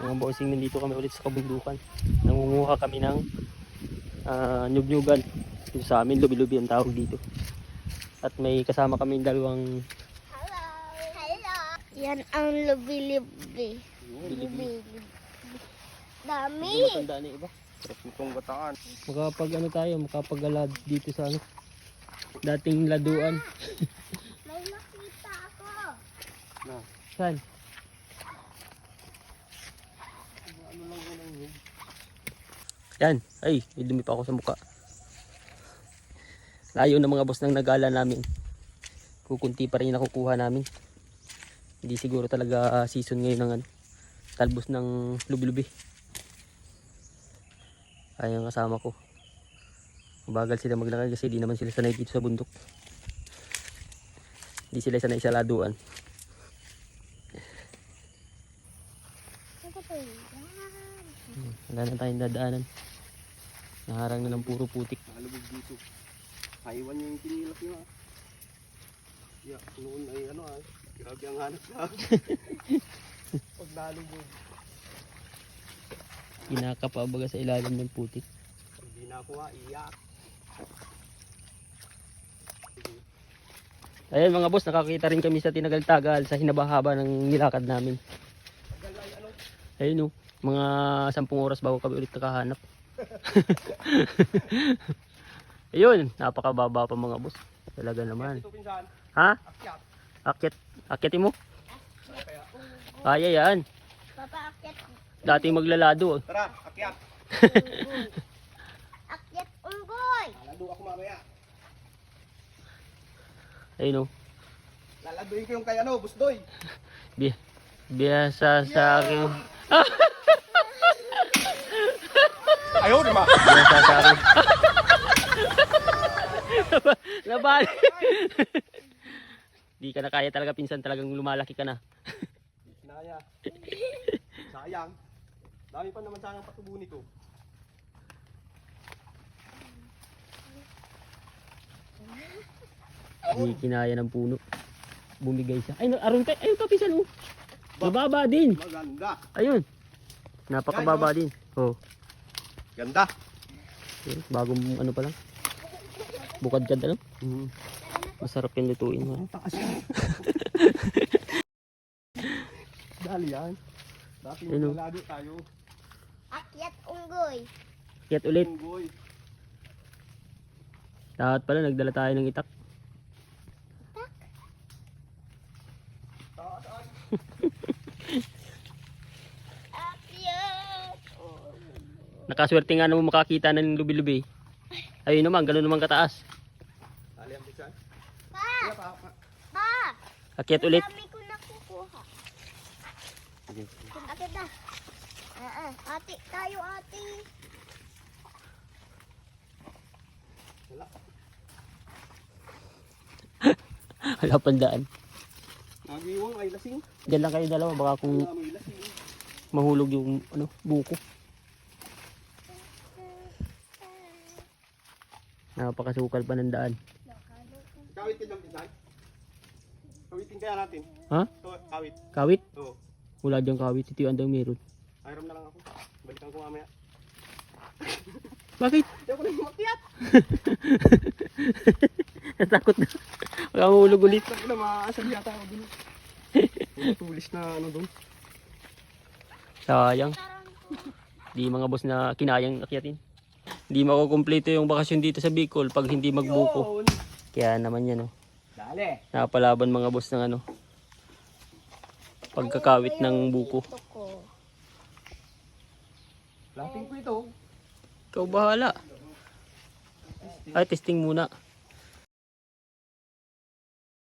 Mga bossing, nandito kami ulit sa kabundukan. Nangunguha kami ng nyug-nyugan. Dito sa amin, lubi-lubi ang tawag dito. At may kasama kami dalawang... Hello! Hello! Yan ang lubi-lubi. Lubi-lubi. Dami! Hindi matandaan yung iba. Sarap nitong bataan. Makapag-alad dito sa ano, dating laduan. May nakita ako. Saan? Yan. Ay, may dumi pa ako sa mukha. Layo na mga boss ng nagala namin. Kukunti pa rin yung nakukuha namin. Hindi siguro talaga season ngayon ng ano, talbos ng lubi-lubi. Ay, ang kasama ko. Bagal sila maglakad kasi di naman sila sanay dito sa bundok. Hindi sila sanay sa laduan. Ano ba yan? Wala na tayong dadaanan. Naharang na ng puro putik. Nakalubog dito. Kaiwan niya yung pinilak niya. Yeah, noon ay ano ay. Grabe ang hanap na. Pag nalubog. Kinakapabaga sa ilalim ng putik. Pag di nakuha, iyak. Ayan mga boss, nakakita rin kami sa tinagal-tagal sa hinabahaba ng nilakad namin. Ayun o, mga 10 oras bago kami ulit nakahanap. Ayun, napakababa pa mga boss. Talaga naman. Ito pinsan. Ha? Akyat. Akyatin mo? Kaya yan. Papa, akyat. Dating maglalado. Tara, akyat. Akyat unggoy. Lalado ako mamaya. Ayun o. Laladuin ko yung kay ano, Busdoy. Biyasa sa akin. Ayaw, di ba? Biyasa sa akin. Nabali. Di ka na kaya talaga pinsan, talagang lumalaki ka na. Kinaya. Sayang. Dami pa naman sanang patubo nito. Hindi kinaya ng puno. Bumigay siya. Ay, aron ka. Ayun pa pinsan o. Mababa din. Maganda. Ayun. Napakababa din. Oh. Ganda. Ayun, bagong ano pa lang. Bukad-kad ano? Masarap yung lutuin mo. Taas yan. Dali yan. Dati Ano? maglalado tayo. Akyat unggoy. Kiyat ulit. Unggoy. Lahat pala nagdala tayo ng itak. Akyat. Nakaswerte nga naman makakita ng lubi-lubi. Ayun naman, gano'n naman kataas. Dali ang pisan. Pa! Kaya pa. Pa! Akyat ulit. Dami ko nakukuha. Akyat na. Ate, tayo ate. Wala pang daan. Nagiwang ay lasing. Diyan lang kayo dalawa, baka kung Wala may lasing. mahulog yung ano, buko. Napakasukal pa ng daan. Kawit ka dyan, pisan. Kawitin kaya natin. Ha? Ito, kawit. Kawit? Oo. Wala diyang kawit. Ito yung andang meron. Ayram na lang ako. Balikan ko mamaya. Bakit? Hindi ako na makiat. Natakot na. Baka mahulog ulit. Sabi na, maasal yata ako dun. Tulis na ano dun. Sayang. Di mga boss na kinayang akyatin. Hindi makukumpleto yung bakasyon dito sa Bicol pag hindi magbuko. Yun. Kaya naman yan oh. Dali. Napalaban mga boss ng ano. Pagkakawit ng buko. Ito ko. Lating ko ito. Ikaw bahala. Ay, testing muna.